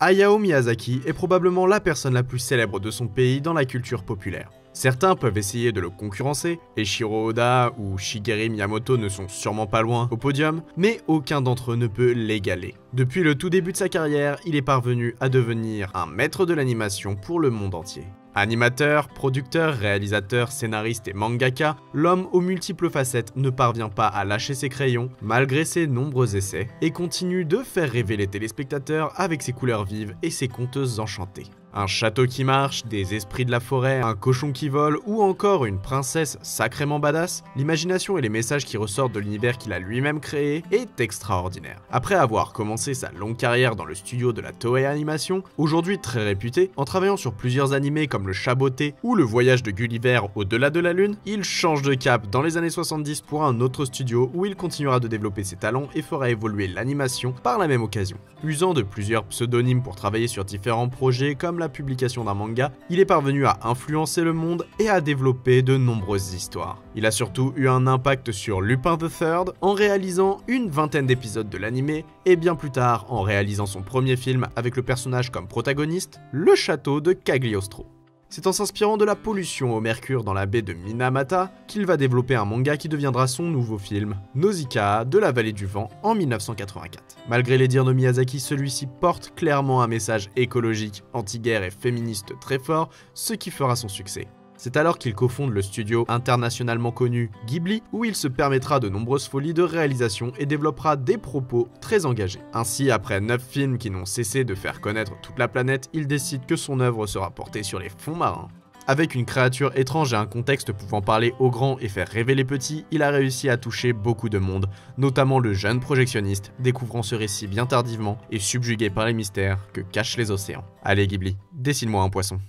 Hayao Miyazaki est probablement la personne la plus célèbre de son pays dans la culture populaire. Certains peuvent essayer de le concurrencer, et Shiro Oda ou Shigeru Miyamoto ne sont sûrement pas loin au podium, mais aucun d'entre eux ne peut l'égaler. Depuis le tout début de sa carrière, il est parvenu à devenir un maître de l'animation pour le monde entier. Animateur, producteur, réalisateur, scénariste et mangaka, l'homme aux multiples facettes ne parvient pas à lâcher ses crayons malgré ses nombreux essais et continue de faire rêver les téléspectateurs avec ses couleurs vives et ses conteuses enchantées. Un château qui marche, des esprits de la forêt, un cochon qui vole ou encore une princesse sacrément badass, l'imagination et les messages qui ressortent de l'univers qu'il a lui-même créé est extraordinaire. Après avoir commencé sa longue carrière dans le studio de la Toei Animation, aujourd'hui très réputé, en travaillant sur plusieurs animés comme le Chat Botté ou le voyage de Gulliver au-delà de la lune, il change de cap dans les années 70 pour un autre studio où il continuera de développer ses talents et fera évoluer l'animation par la même occasion. Usant de plusieurs pseudonymes pour travailler sur différents projets comme la publication d'un manga, il est parvenu à influencer le monde et à développer de nombreuses histoires. Il a surtout eu un impact sur Lupin III en réalisant une vingtaine d'épisodes de l'anime et bien plus tard en réalisant son premier film avec le personnage comme protagoniste, le château de Cagliostro. C'est en s'inspirant de la pollution au mercure dans la baie de Minamata qu'il va développer un manga qui deviendra son nouveau film, Nausicaa de la vallée du vent en 1984. Malgré les dires de Miyazaki, celui-ci porte clairement un message écologique, anti-guerre et féministe très fort, ce qui fera son succès. C'est alors qu'il cofonde le studio internationalement connu Ghibli, où il se permettra de nombreuses folies de réalisation et développera des propos très engagés. Ainsi, après 9 films qui n'ont cessé de faire connaître toute la planète, il décide que son œuvre sera portée sur les fonds marins. Avec une créature étrange et un contexte pouvant parler aux grands et faire rêver les petits, il a réussi à toucher beaucoup de monde, notamment le jeune projectionniste, découvrant ce récit bien tardivement et subjugué par les mystères que cachent les océans. Allez Ghibli, dessine-moi un poisson.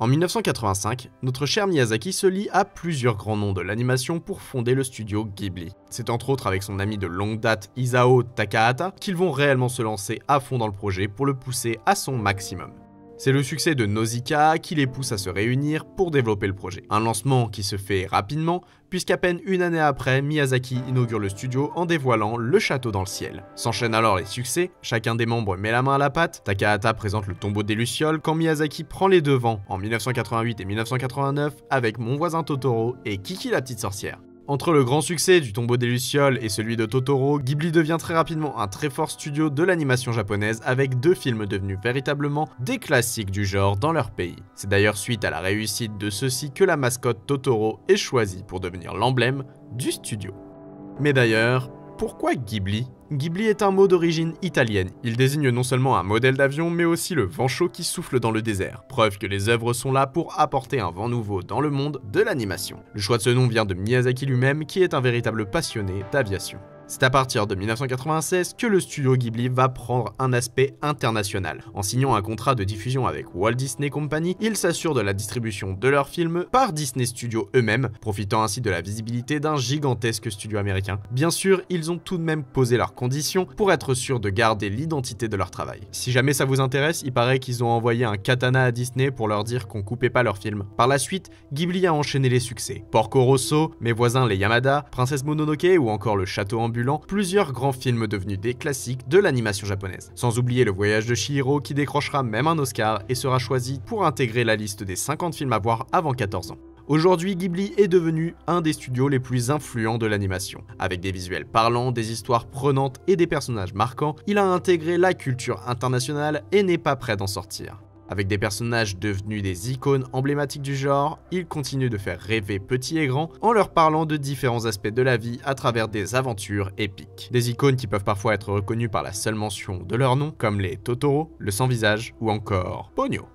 En 1985, notre cher Miyazaki se lie à plusieurs grands noms de l'animation pour fonder le studio Ghibli. C'est entre autres avec son ami de longue date Isao Takahata qu'ils vont réellement se lancer à fond dans le projet pour le pousser à son maximum. C'est le succès de Nausicaa qui les pousse à se réunir pour développer le projet. Un lancement qui se fait rapidement, puisqu'à peine une année après, Miyazaki inaugure le studio en dévoilant le château dans le ciel. S'enchaînent alors les succès, chacun des membres met la main à la pâte, Takahata présente le tombeau des Lucioles quand Miyazaki prend les devants en 1988 et 1989 avec Mon voisin Totoro et Kiki la petite sorcière. Entre le grand succès du tombeau des Lucioles et celui de Totoro, Ghibli devient très rapidement un très fort studio de l'animation japonaise avec 2 films devenus véritablement des classiques du genre dans leur pays. C'est d'ailleurs suite à la réussite de ceux-ci que la mascotte Totoro est choisie pour devenir l'emblème du studio. Mais d'ailleurs, pourquoi Ghibli ? Ghibli est un mot d'origine italienne. Il désigne non seulement un modèle d'avion, mais aussi le vent chaud qui souffle dans le désert. Preuve que les œuvres sont là pour apporter un vent nouveau dans le monde de l'animation. Le choix de ce nom vient de Miyazaki lui-même, qui est un véritable passionné d'aviation. C'est à partir de 1996 que le studio Ghibli va prendre un aspect international. En signant un contrat de diffusion avec Walt Disney Company, ils s'assurent de la distribution de leurs films par Disney Studios eux-mêmes, profitant ainsi de la visibilité d'un gigantesque studio américain. Bien sûr, ils ont tout de même posé leurs conditions pour être sûrs de garder l'identité de leur travail. Si jamais ça vous intéresse, il paraît qu'ils ont envoyé un katana à Disney pour leur dire qu'on coupait pas leurs films. Par la suite, Ghibli a enchaîné les succès. Porco Rosso, Mes voisins les Yamada, Princesse Mononoke ou encore Le château ambulant, plusieurs grands films devenus des classiques de l'animation japonaise. Sans oublier Le voyage de Chihiro qui décrochera même un Oscar et sera choisi pour intégrer la liste des 50 films à voir avant 14 ans. Aujourd'hui, Ghibli est devenu un des studios les plus influents de l'animation. Avec des visuels parlants, des histoires prenantes et des personnages marquants, il a intégré la culture internationale et n'est pas prêt d'en sortir. Avec des personnages devenus des icônes emblématiques du genre, il continue de faire rêver petits et grands en leur parlant de différents aspects de la vie à travers des aventures épiques. Des icônes qui peuvent parfois être reconnues par la seule mention de leur nom, comme les Totoro, Le sans-visage ou encore Ponyo.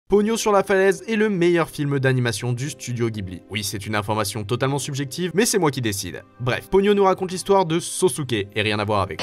Ponyo sur la falaise est le meilleur film d'animation du studio Ghibli. Oui, c'est une information totalement subjective, mais c'est moi qui décide. Bref, Ponyo nous raconte l'histoire de Sosuke, et rien à voir avec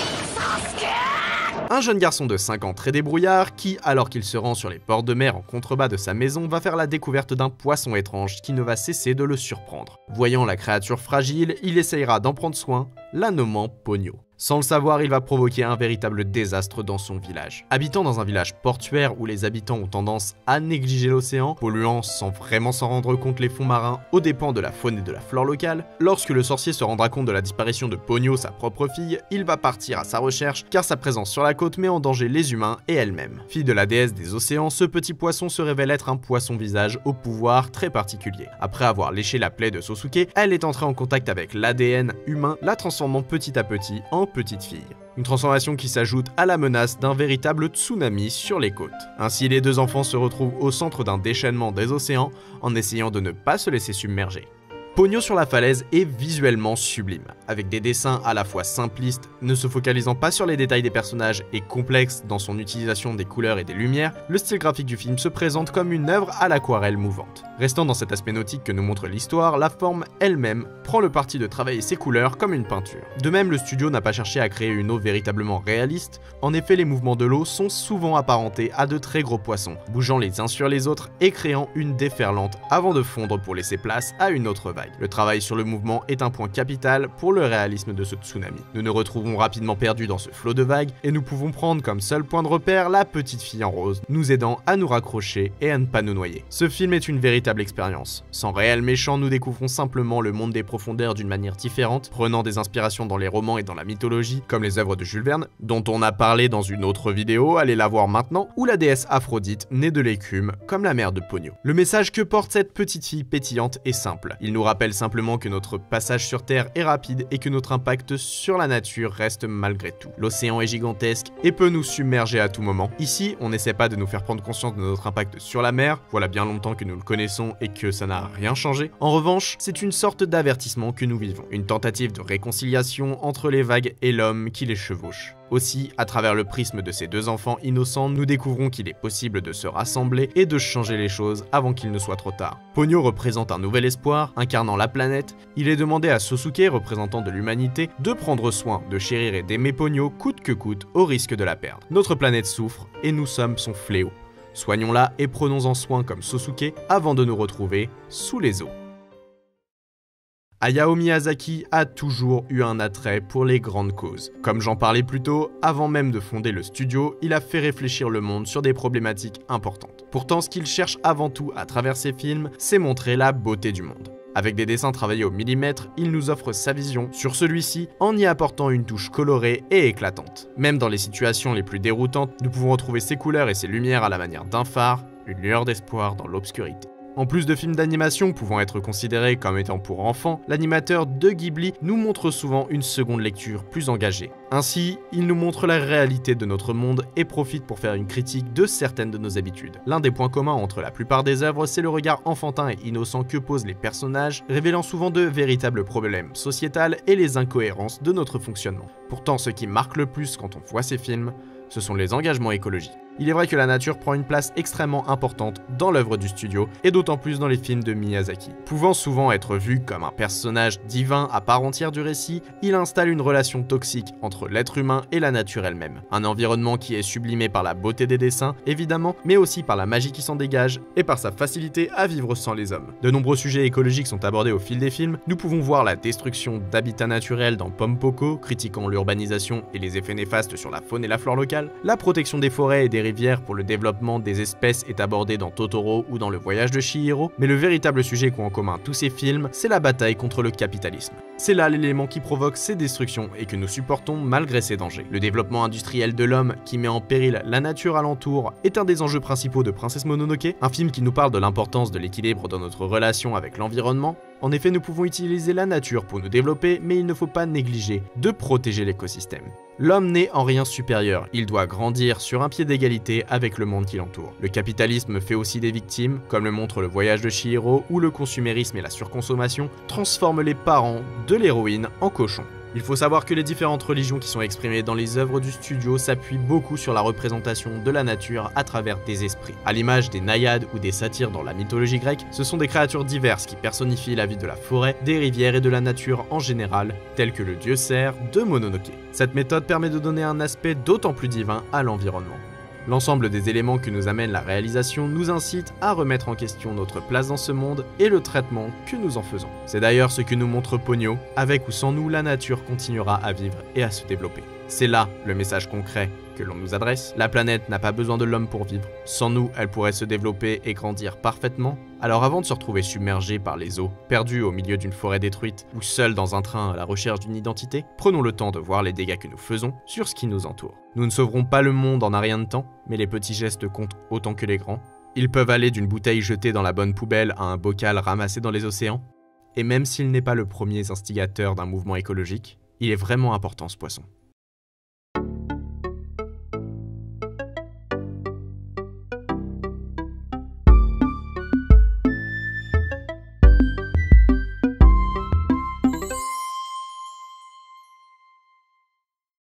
un jeune garçon de 5 ans très débrouillard qui, alors qu'il se rend sur les bords de mer en contrebas de sa maison, va faire la découverte d'un poisson étrange qui ne va cesser de le surprendre. Voyant la créature fragile, il essayera d'en prendre soin, la nommant Ponyo. Sans le savoir, il va provoquer un véritable désastre dans son village. Habitant dans un village portuaire où les habitants ont tendance à négliger l'océan, polluant sans vraiment s'en rendre compte les fonds marins aux dépens de la faune et de la flore locale, lorsque le sorcier se rendra compte de la disparition de Ponyo, sa propre fille, il va partir à sa recherche car sa présence sur la côte met en danger les humains et elle-même. Fille de la déesse des océans, ce petit poisson se révèle être un poisson-visage au pouvoir très particulier. Après avoir léché la plaie de Sosuke, elle est entrée en contact avec l'ADN humain, la transformant petit à petit en petite fille. Une transformation qui s'ajoute à la menace d'un véritable tsunami sur les côtes. Ainsi, les deux enfants se retrouvent au centre d'un déchaînement des océans en essayant de ne pas se laisser submerger. Ponyo sur la falaise est visuellement sublime, avec des dessins à la fois simplistes, ne se focalisant pas sur les détails des personnages et complexes dans son utilisation des couleurs et des lumières, le style graphique du film se présente comme une œuvre à l'aquarelle mouvante. Restant dans cet aspect nautique que nous montre l'histoire, la forme elle-même prend le parti de travailler ses couleurs comme une peinture. De même, le studio n'a pas cherché à créer une eau véritablement réaliste, en effet les mouvements de l'eau sont souvent apparentés à de très gros poissons, bougeant les uns sur les autres et créant une déferlante avant de fondre pour laisser place à une autre vague. Le travail sur le mouvement est un point capital pour le réalisme de ce tsunami. Nous nous retrouvons rapidement perdus dans ce flot de vagues et nous pouvons prendre comme seul point de repère la petite fille en rose, nous aidant à nous raccrocher et à ne pas nous noyer. Ce film est une véritable expérience. Sans réel méchant, nous découvrons simplement le monde des profondeurs d'une manière différente, prenant des inspirations dans les romans et dans la mythologie, comme les œuvres de Jules Verne, dont on a parlé dans une autre vidéo, allez la voir maintenant, ou la déesse Aphrodite, née de l'écume, comme la mère de Ponyo. Le message que porte cette petite fille pétillante est simple. Il nous rappelle simplement que notre passage sur Terre est rapide et que notre impact sur la nature reste malgré tout. L'océan est gigantesque et peut nous submerger à tout moment. Ici, on n'essaie pas de nous faire prendre conscience de notre impact sur la mer, voilà bien longtemps que nous le connaissons et que ça n'a rien changé. En revanche, c'est une sorte d'avertissement que nous vivons, une tentative de réconciliation entre les vagues et l'homme qui les chevauche. Aussi, à travers le prisme de ces deux enfants innocents, nous découvrons qu'il est possible de se rassembler et de changer les choses avant qu'il ne soit trop tard. Ponyo représente un nouvel espoir, incarnant la planète. Il est demandé à Sosuke, représentant de l'humanité, de prendre soin, de chérir et d'aimer Ponyo coûte que coûte, au risque de la perdre. Notre planète souffre et nous sommes son fléau. Soignons-la et prenons-en soin comme Sosuke avant de nous retrouver sous les eaux. Hayao Miyazaki a toujours eu un attrait pour les grandes causes. Comme j'en parlais plus tôt, avant même de fonder le studio, il a fait réfléchir le monde sur des problématiques importantes. Pourtant, ce qu'il cherche avant tout à travers ses films, c'est montrer la beauté du monde. Avec des dessins travaillés au millimètre, il nous offre sa vision sur celui-ci en y apportant une touche colorée et éclatante. Même dans les situations les plus déroutantes, nous pouvons retrouver ses couleurs et ses lumières à la manière d'un phare, une lueur d'espoir dans l'obscurité. En plus de films d'animation pouvant être considérés comme étant pour enfants, l'animateur de Ghibli nous montre souvent une seconde lecture plus engagée. Ainsi, il nous montre la réalité de notre monde et profite pour faire une critique de certaines de nos habitudes. L'un des points communs entre la plupart des œuvres, c'est le regard enfantin et innocent que posent les personnages, révélant souvent de véritables problèmes sociétals et les incohérences de notre fonctionnement. Pourtant, ce qui marque le plus quand on voit ces films, ce sont les engagements écologiques. Il est vrai que la nature prend une place extrêmement importante dans l'œuvre du studio, et d'autant plus dans les films de Miyazaki. Pouvant souvent être vu comme un personnage divin à part entière du récit, il installe une relation toxique entre l'être humain et la nature elle-même. Un environnement qui est sublimé par la beauté des dessins, évidemment, mais aussi par la magie qui s'en dégage, et par sa facilité à vivre sans les hommes. De nombreux sujets écologiques sont abordés au fil des films. Nous pouvons voir la destruction d'habitats naturels dans Pompoko, critiquant l'urbanisation et les effets néfastes sur la faune et la flore locale. La protection des forêts et des rivières pour le développement des espèces est abordée dans Totoro ou dans Le Voyage de Chihiro, mais le véritable sujet qu'ont en commun tous ces films, c'est la bataille contre le capitalisme. C'est là l'élément qui provoque ces destructions et que nous supportons malgré ces dangers. Le développement industriel de l'homme qui met en péril la nature alentour est un des enjeux principaux de Princesse Mononoke, un film qui nous parle de l'importance de l'équilibre dans notre relation avec l'environnement. En effet, nous pouvons utiliser la nature pour nous développer, mais il ne faut pas négliger de protéger l'écosystème. L'homme n'est en rien supérieur, il doit grandir sur un pied d'égalité avec le monde qui l'entoure. Le capitalisme fait aussi des victimes, comme le montre Le Voyage de Chihiro, où le consumérisme et la surconsommation transforment les parents de l'héroïne en cochons. Il faut savoir que les différentes religions qui sont exprimées dans les œuvres du studio s'appuient beaucoup sur la représentation de la nature à travers des esprits. À l'image des naïades ou des satyres dans la mythologie grecque, ce sont des créatures diverses qui personnifient la vie de la forêt, des rivières et de la nature en général, tels que le dieu cerf de Mononoke. Cette méthode permet de donner un aspect d'autant plus divin à l'environnement. L'ensemble des éléments que nous amène la réalisation nous incite à remettre en question notre place dans ce monde et le traitement que nous en faisons. C'est d'ailleurs ce que nous montre Ponyo, avec ou sans nous, la nature continuera à vivre et à se développer. C'est là le message concret que l'on nous adresse. La planète n'a pas besoin de l'homme pour vivre. Sans nous, elle pourrait se développer et grandir parfaitement. Alors avant de se retrouver submergé par les eaux, perdu au milieu d'une forêt détruite ou seul dans un train à la recherche d'une identité, prenons le temps de voir les dégâts que nous faisons sur ce qui nous entoure. Nous ne sauverons pas le monde en un rien de temps, mais les petits gestes comptent autant que les grands. Ils peuvent aller d'une bouteille jetée dans la bonne poubelle à un bocal ramassé dans les océans. Et même s'il n'est pas le premier instigateur d'un mouvement écologique, il est vraiment important ce poisson.